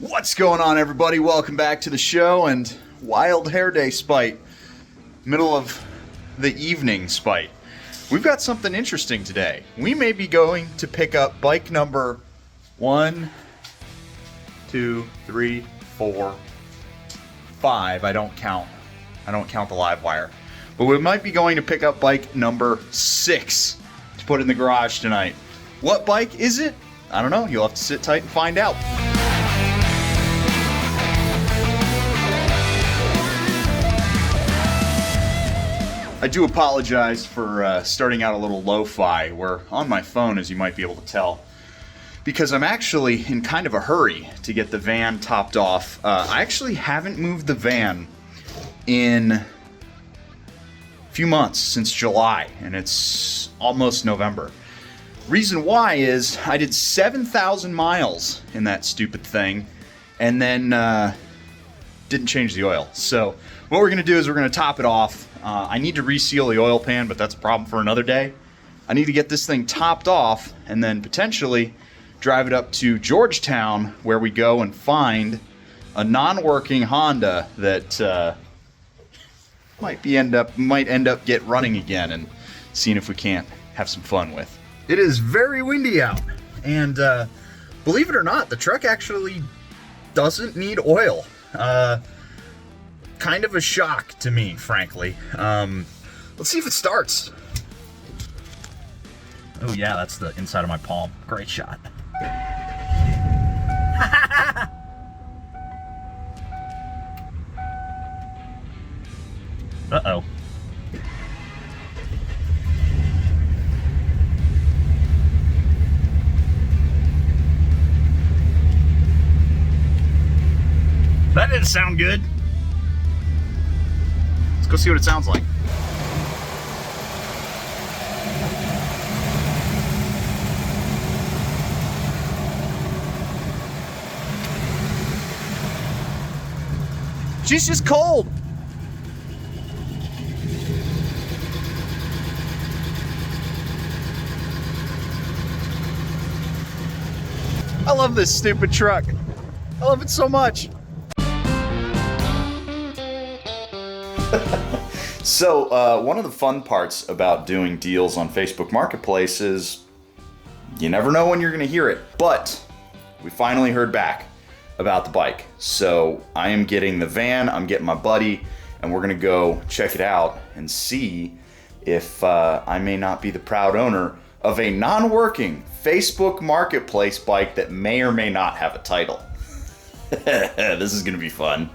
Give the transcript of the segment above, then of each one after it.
What's going on, everybody? Welcome back to the show and Wild Hair Day spite. Middle of the evening spite. We've got something interesting today. We may be going to pick up bike number 1, 2, 3, 4, 5. I don't count the live wire. But we might be going to pick up bike number 6 to put in the garage tonight. What bike is it? I don't know. You'll have to sit tight and find out. I do apologize for starting out a little lo-fi. We're on my phone, as you might be able to tell, because I'm actually in kind of a hurry to get the van topped off. I actually haven't moved the van in a few months, since July, and it's almost November. Reason why is I did 7,000 miles in that stupid thing, and then didn't change the oil. So what we're going to do is we're going to top it off. I need to reseal the oil pan, but that's a problem for another day. I need to get this thing topped off and then potentially drive it up to Georgetown, where we go and find a non-working Honda that might end up get running again and seeing if we can't have some fun with. It is very windy out, and believe it or not, the truck actually doesn't need oil. Kind of a shock to me, frankly. Let's see if it starts. Oh yeah, that's the inside of my palm. Great shot. Uh-oh. That didn't sound good. Let's go see what it sounds like. She's just cold. I love this stupid truck. I love it so much. So, one of the fun parts about doing deals on Facebook Marketplace is you never know when you're going to hear it. But we finally heard back about the bike. So, I am getting the van, I'm getting my buddy, and we're going to go check it out and see if I may not be the proud owner of a non-working Facebook Marketplace bike that may or may not have a title. This is going to be fun.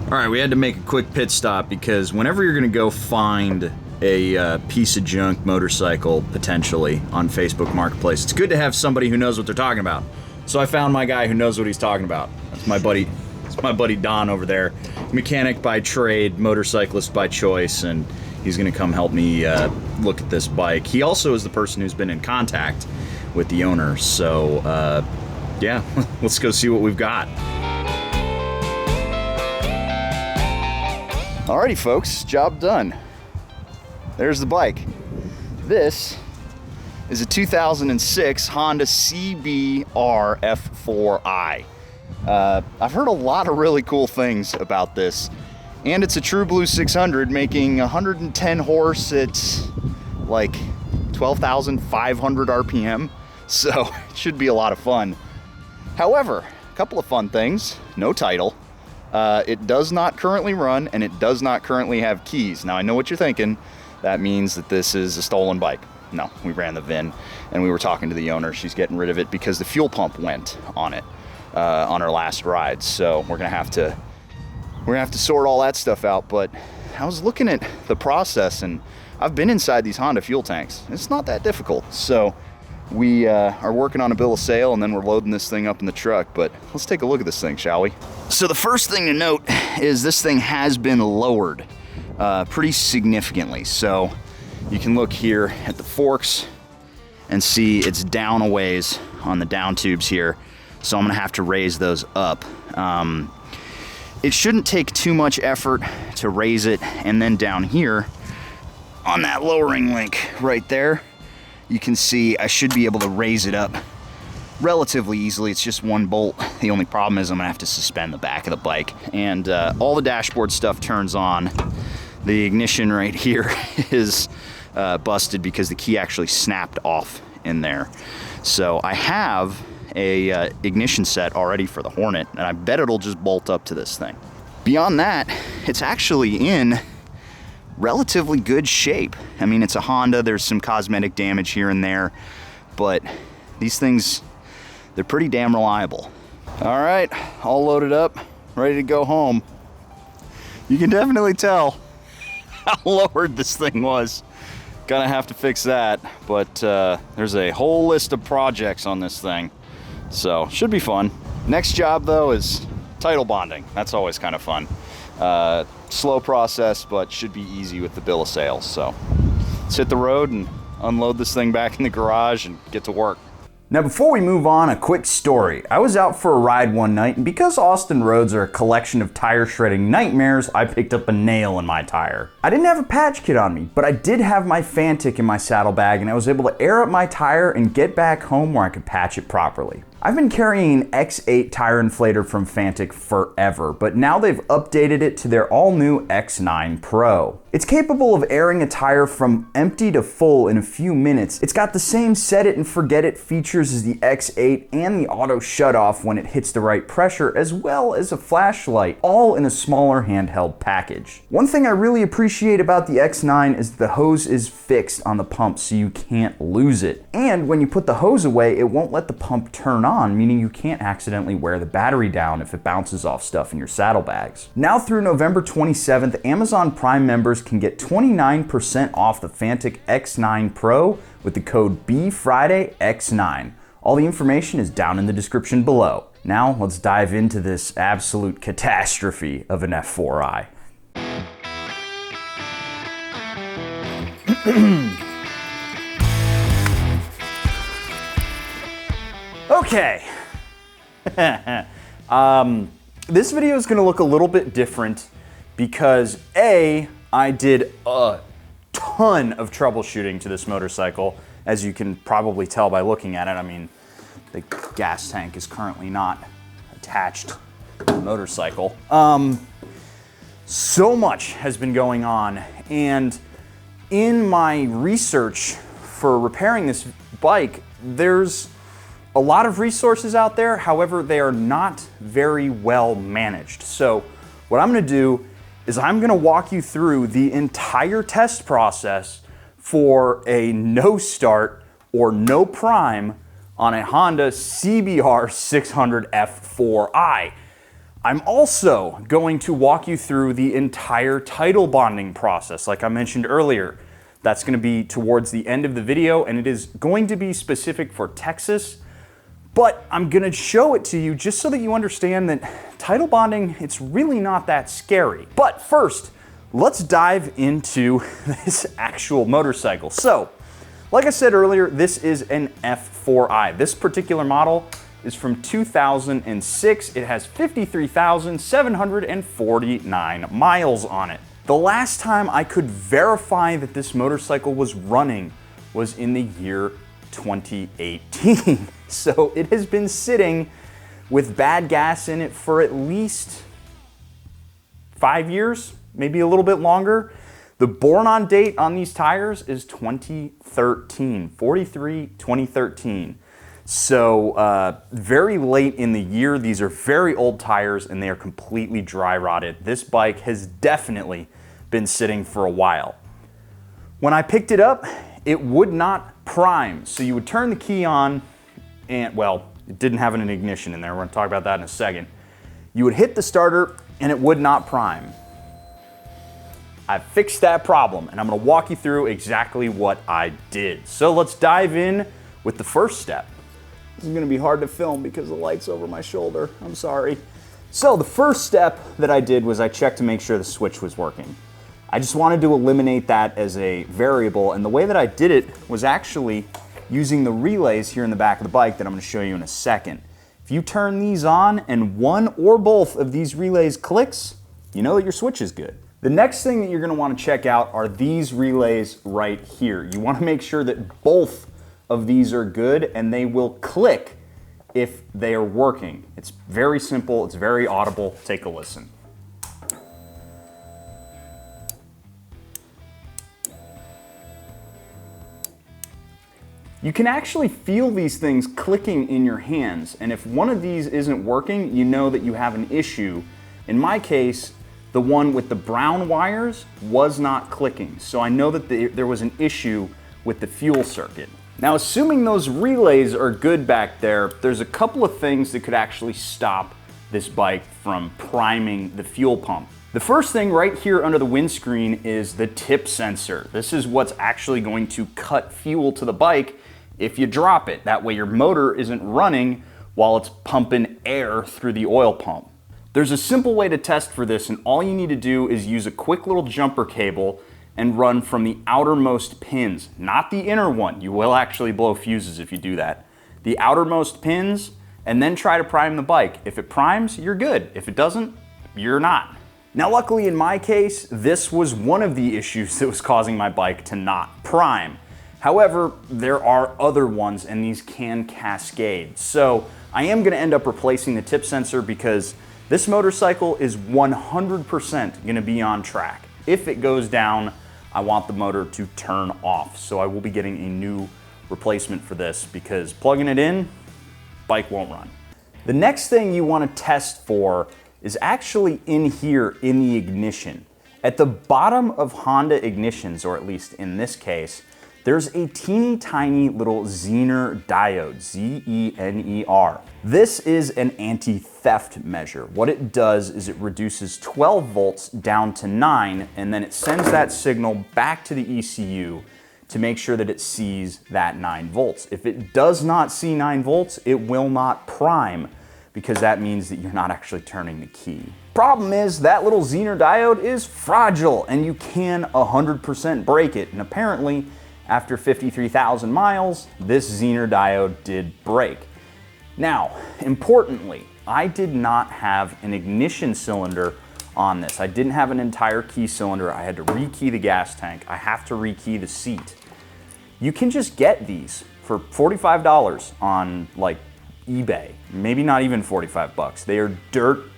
Alright, we had to make a quick pit stop because whenever you're going to go find a piece of junk motorcycle, potentially, on Facebook Marketplace, it's good to have somebody who knows what they're talking about. So I found my guy who knows what he's talking about. That's my buddy Don over there. Mechanic by trade, motorcyclist by choice, and he's going to come help me look at this bike. He also is the person who's been in contact with the owner. So, yeah, let's go see what we've got. Alrighty folks, job done. There's the bike. This is a 2006 Honda CBR F4i. I've heard a lot of really cool things about this. And it's a True Blue 600 making 110 horse at like 12,500 RPM. So it should be a lot of fun. However, a couple of fun things. No title. It does not currently run, and it does not currently have keys. Now, I know what you're thinking. That means that this is a stolen bike. No, we ran the VIN, and we were talking to the owner. She's getting rid of it because the fuel pump went on it on her last ride. So we're gonna have to sort all that stuff out. But I was looking at the process, and I've been inside these Honda fuel tanks. It's not that difficult. So we are working on a bill of sale, and then we're loading this thing up in the truck. But let's take a look at this thing, shall we? So the first thing to note is this thing has been lowered pretty significantly. So you can look here at the forks and see it's down a ways on the down tubes here. So I'm gonna have to raise those up. It shouldn't take too much effort to raise it. And then down here on that lowering link right there, you can see I should be able to raise it up relatively easily. It's just one bolt. The only problem is I'm gonna have to suspend the back of the bike. And all the dashboard stuff turns on. The ignition right here is busted because the key actually snapped off in there. So I have a ignition set already for the Hornet, and I bet it'll just bolt up to this thing. Beyond that, it's actually in relatively good shape. I mean, it's a Honda, there's some cosmetic damage here and there, but these things, they're pretty damn reliable. All right, all loaded up, ready to go home. You can definitely tell how lowered this thing was. Gonna have to fix that, but there's a whole list of projects on this thing, so should be fun. Next job though is title bonding. That's always kind of fun. Slow process, but should be easy with the bill of sale. So let's hit the road and unload this thing back in the garage and get to work. Now before we move on, a quick story. I was out for a ride one night, and because Austin roads are a collection of tire shredding nightmares, I picked up a nail in my tire. I didn't have a patch kit on me, but I did have my Fantic in my saddlebag, and I was able to air up my tire and get back home where I could patch it properly. I've been carrying an X8 tire inflator from Fantic forever, but now they've updated it to their all-new X9 Pro. It's capable of airing a tire from empty to full in a few minutes. It's got the same set it and forget it features as the X8 and the auto shutoff when it hits the right pressure, as well as a flashlight, all in a smaller handheld package. One thing I really appreciate about the X9 is the hose is fixed on the pump so you can't lose it. And when you put the hose away, it won't let the pump turn on, meaning you can't accidentally wear the battery down if it bounces off stuff in your saddlebags. Now through November 27th, Amazon Prime members can get 29% off the Fantic X9 Pro with the code BFridayX9. All the information is down in the description below. Now let's dive into this absolute catastrophe of an F4i. Okay. This video is going to look a little bit different because A, I did a ton of troubleshooting to this motorcycle, as you can probably tell by looking at it. I mean, the gas tank is currently not attached to the motorcycle. So much has been going on, and in my research for repairing this bike, there's a lot of resources out there. However, they are not very well managed. So what I'm gonna do is I'm gonna walk you through the entire test process for a no start or no prime on a Honda CBR600 F4i. I'm also going to walk you through the entire title bonding process, like I mentioned earlier. That's gonna be towards the end of the video, and it is going to be specific for Texas. But I'm gonna show it to you just so that you understand that title bonding, it's really not that scary. But first, let's dive into this actual motorcycle. So, like I said earlier, this is an F4i. This particular model is from 2006. It has 53,749 miles on it. The last time I could verify that this motorcycle was running was in the year 2018. So it has been sitting with bad gas in it for at least 5 years, maybe a little bit longer. The born on date on these tires is 2013, 43/2013. So very late in the year. These are very old tires and they are completely dry rotted. This bike has definitely been sitting for a while. When I picked it up, it would not prime. So you would turn the key on and, well, it didn't have an ignition in there. We're gonna talk about that in a second. You would hit the starter and it would not prime. I fixed that problem and I'm gonna walk you through exactly what I did. So let's dive in with the first step. This is gonna be hard to film because the light's over my shoulder. I'm sorry. So the first step that I did was I checked to make sure the switch was working. I just wanted to eliminate that as a variable, and the way that I did it was actually using the relays here in the back of the bike that I'm going to show you in a second. If you turn these on and one or both of these relays clicks, you know that your switch is good. The next thing that you're going to want to check out are these relays right here. You want to make sure that both of these are good, and they will click if they are working. It's very simple, it's very audible. Take a listen. You can actually feel these things clicking in your hands, and if one of these isn't working, you know that you have an issue. In my case, the one with the brown wires was not clicking, so I know that there was an issue with the fuel circuit. Now, assuming those relays are good back there, there's a couple of things that could actually stop this bike from priming the fuel pump. The first thing right here under the windscreen is the tip sensor. This is what's actually going to cut fuel to the bike if you drop it. That way your motor isn't running while it's pumping air through the oil pump. There's a simple way to test for this, and all you need to do is use a quick little jumper cable and run from the outermost pins, not the inner one. You will actually blow fuses if you do that. The outermost pins, and then try to prime the bike. If it primes, you're good. If it doesn't, you're not. Now, luckily in my case, this was one of the issues that was causing my bike to not prime. However, there are other ones, and these can cascade. So I am gonna end up replacing the tip sensor because this motorcycle is 100% gonna be on track. If it goes down, I want the motor to turn off. So I will be getting a new replacement for this because plugging it in, bike won't run. The next thing you wanna test for is actually in here in the ignition. At the bottom of Honda ignitions, or at least in this case, there's a teeny tiny little Zener diode, Z-E-N-E-R. This is an anti-theft measure. What it does is it reduces 12 volts down to 9, and then it sends that signal back to the ECU to make sure that it sees that 9 volts. If it does not see 9 volts, it will not prime, because that means that you're not actually turning the key. Problem is, that little Zener diode is fragile, and you can 100% break it, and apparently, after 53,000 miles, this Zener diode did break. Now, importantly, I did not have an ignition cylinder on this. I didn't have an entire key cylinder. I had to rekey the gas tank. I have to rekey the seat. You can just get these for $45 on like eBay. Maybe not even 45 bucks. They are dirt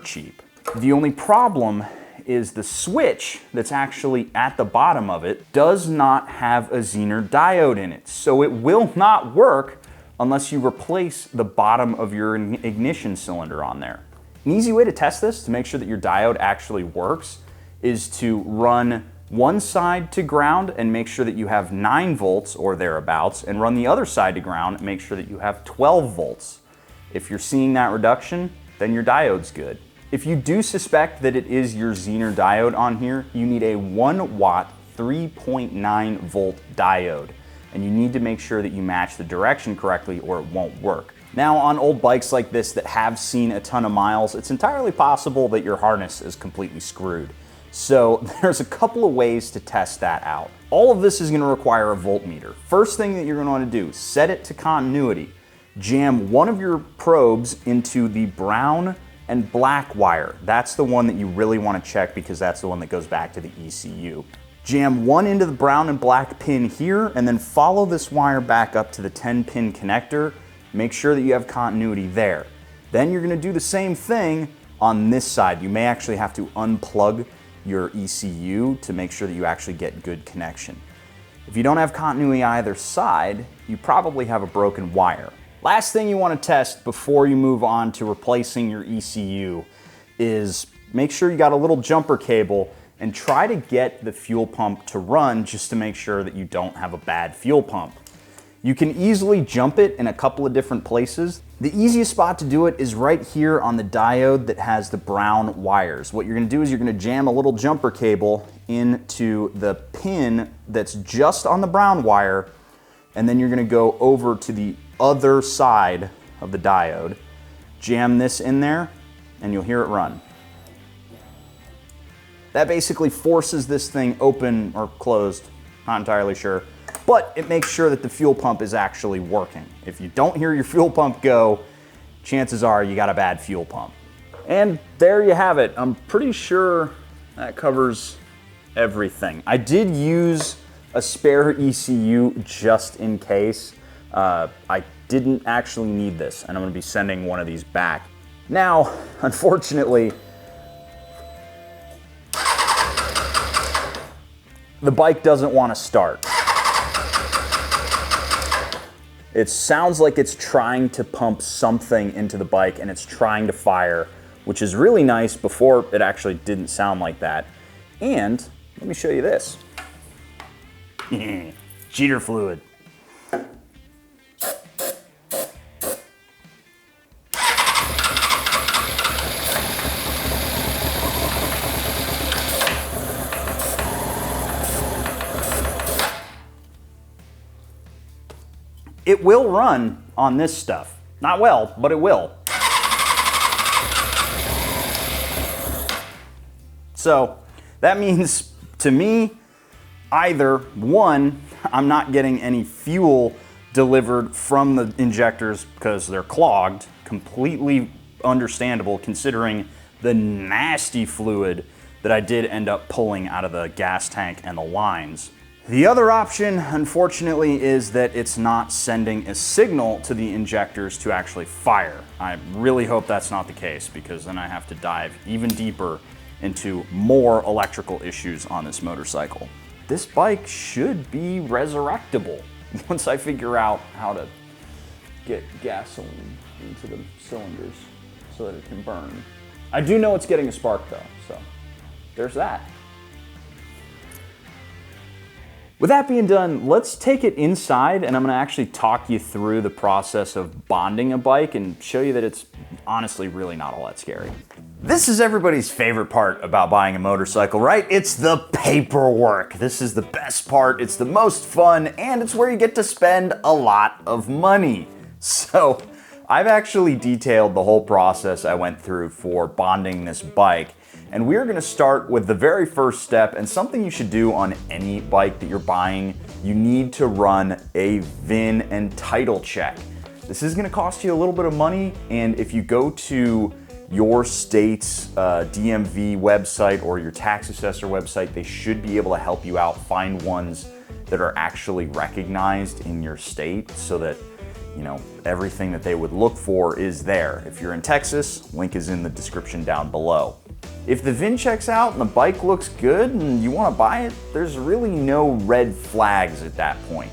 cheap. The only problem is the switch that's actually at the bottom of it does not have a Zener diode in it. So it will not work unless you replace the bottom of your ignition cylinder on there. An easy way to test this to make sure that your diode actually works is to run one side to ground and make sure that you have 9 volts or thereabouts, and run the other side to ground and make sure that you have 12 volts. If you're seeing that reduction, then your diode's good. If you do suspect that it is your Zener diode on here, you need a 1 watt 3.9 volt diode, and you need to make sure that you match the direction correctly or it won't work. Now, on old bikes like this that have seen a ton of miles, it's entirely possible that your harness is completely screwed. So there's a couple of ways to test that out. All of this is going to require a voltmeter. First thing that you're going to want to do, set it to continuity. Jam one of your probes into the brown and black wire. That's the one that you really want to check because that's the one that goes back to the ECU. Jam one into the brown and black pin here, and then follow this wire back up to the 10-pin connector. Make sure that you have continuity there. Then you're going to do the same thing on this side. You may actually have to unplug your ECU to make sure that you actually get good connection. If you don't have continuity either side, you probably have a broken wire. Last thing you want to test before you move on to replacing your ECU is make sure you got a little jumper cable and try to get the fuel pump to run just to make sure that you don't have a bad fuel pump. You can easily jump it in a couple of different places. The easiest spot to do it is right here on the diode that has the brown wires. What you're going to do is you're going to jam a little jumper cable into the pin that's just on the brown wire, and then you're going to go over to the other side of the diode, jam this in there, and you'll hear it run. That basically forces this thing open or closed, not entirely sure, but it makes sure that the fuel pump is actually working. If you don't hear your fuel pump go, chances are you got a bad fuel pump. And there you have it. I'm pretty sure that covers everything. I did use a spare ECU just in case. I didn't actually need this, and I'm gonna be sending one of these back. Now, unfortunately, the bike doesn't want to start. It sounds like it's trying to pump something into the bike and it's trying to fire, which is really nice. Before, it actually didn't sound like that. And let me show you this. Cheater fluid. It will run on this stuff. Not well, but it will. So that means to me, either one, I'm not getting any fuel delivered from the injectors because they're clogged, completely understandable considering the nasty fluid that I did end up pulling out of the gas tank and the lines. The other option, unfortunately, is that it's not sending a signal to the injectors to actually fire. I really hope that's not the case, because then I have to dive even deeper into more electrical issues on this motorcycle. This bike should be resurrectable once I figure out how to get gasoline into the cylinders so that it can burn. I do know it's getting a spark though, so there's that. With that being done, let's take it inside and I'm gonna actually talk you through the process of bonding a bike and show you that it's honestly really not all that scary. This is everybody's favorite part about buying a motorcycle, right? It's the paperwork. This is the best part, it's the most fun, and it's where you get to spend a lot of money. So I've actually detailed the whole process I went through for bonding this bike. And we're gonna start with the very first step, and something you should do on any bike that you're buying. You need to run a VIN and title check. This is gonna cost you a little bit of money, and if you go to your state's DMV website or your tax assessor website, they should be able to help you out find ones that are actually recognized in your state so that everything that they would look for is there. If you're in Texas, link is in the description down below. If the VIN checks out and the bike looks good and you want to buy it, there's really no red flags at that point.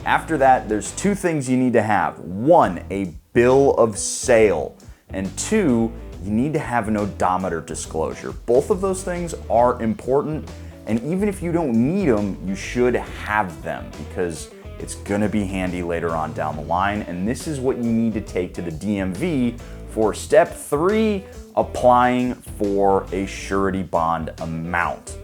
After that, there's two things you need to have. One, a bill of sale, and two, you need to have an odometer disclosure. Both of those things are important, and even if you don't need them, you should have them because it's gonna be handy later on down the line, and this is what you need to take to the DMV for step 3, applying for a surety bond amount.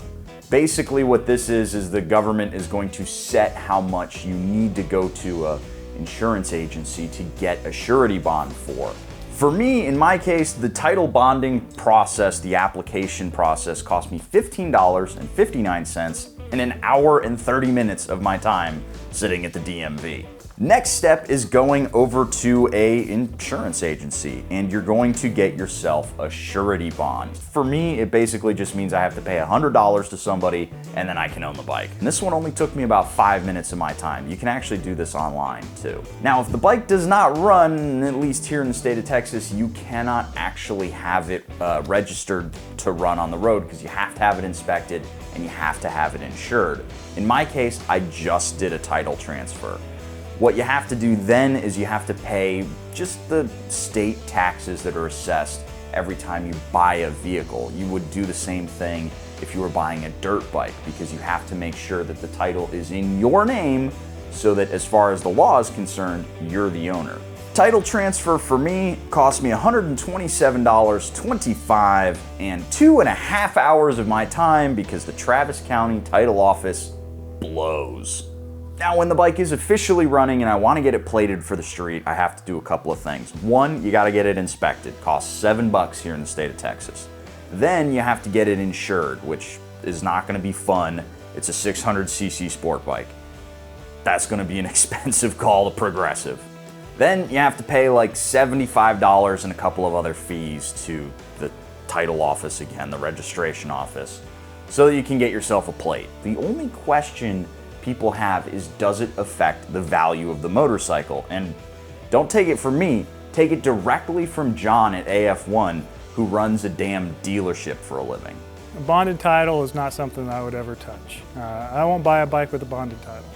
Basically what this is the government is going to set how much you need to go to an insurance agency to get a surety bond for. For me, in my case, the title bonding process, the application process, cost me $15.59 in an hour and 30 minutes of my time sitting at the DMV. Next step is going over to an insurance agency and you're going to get yourself a surety bond. For me, it basically just means I have to pay $100 to somebody and then I can own the bike. And this one only took me about 5 minutes of my time. You can actually do this online too. Now, if the bike does not run, at least here in the state of Texas, you cannot actually have it registered to run on the road because you have to have it inspected and you have to have it insured. In my case, I just did a title transfer. What you have to do then is you have to pay just the state taxes that are assessed every time you buy a vehicle. You would do the same thing if you were buying a dirt bike because you have to make sure that the title is in your name so that as far as the law is concerned, you're the owner. Title transfer for me cost me $127.25 and 2.5 hours of my time because the Travis County title office blows. Now, when the bike is officially running and I want to get it plated for the street, I have to do a couple of things. One, you got to get it inspected. Costs $7 here in the state of Texas. Then you have to get it insured, which is not going to be fun. It's a 600cc sport bike. That's going to be an expensive call to Progressive. Then you have to pay like $75 and a couple of other fees to the title office again, the registration office, so that you can get yourself a plate. The only question people have is, does it affect the value of the motorcycle? And don't take it from me, take it directly from John at AF1, who runs a damn dealership for a living. A bonded title is not something I would ever touch. I won't buy a bike with a bonded title.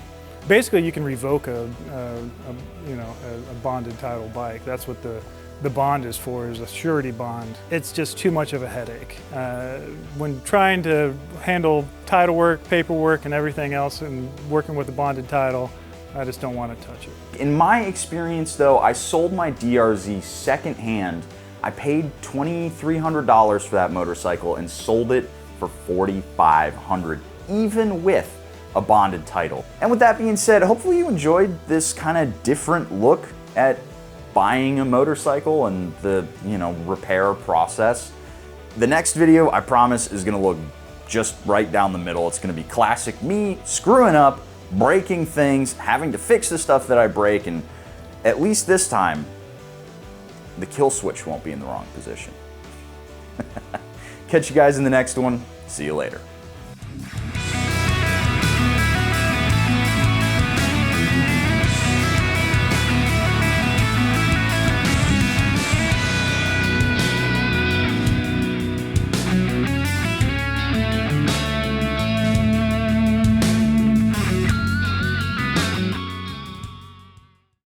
Basically, you can revoke a bonded title bike. That's what the bond is for, is a surety bond. It's just too much of a headache. When trying to handle title work, paperwork, and everything else, and working with a bonded title, I just don't want to touch it. In my experience though, I sold my DRZ secondhand. I paid $2,300 for that motorcycle and sold it for $4,500, even with a bonded title. And with that being said, hopefully you enjoyed this kind of different look at buying a motorcycle and the, repair process. The next video, I promise, is gonna look just right down the middle. It's gonna be classic me screwing up, breaking things, having to fix the stuff that I break, and at least this time, the kill switch won't be in the wrong position. Catch you guys in the next one. See you later.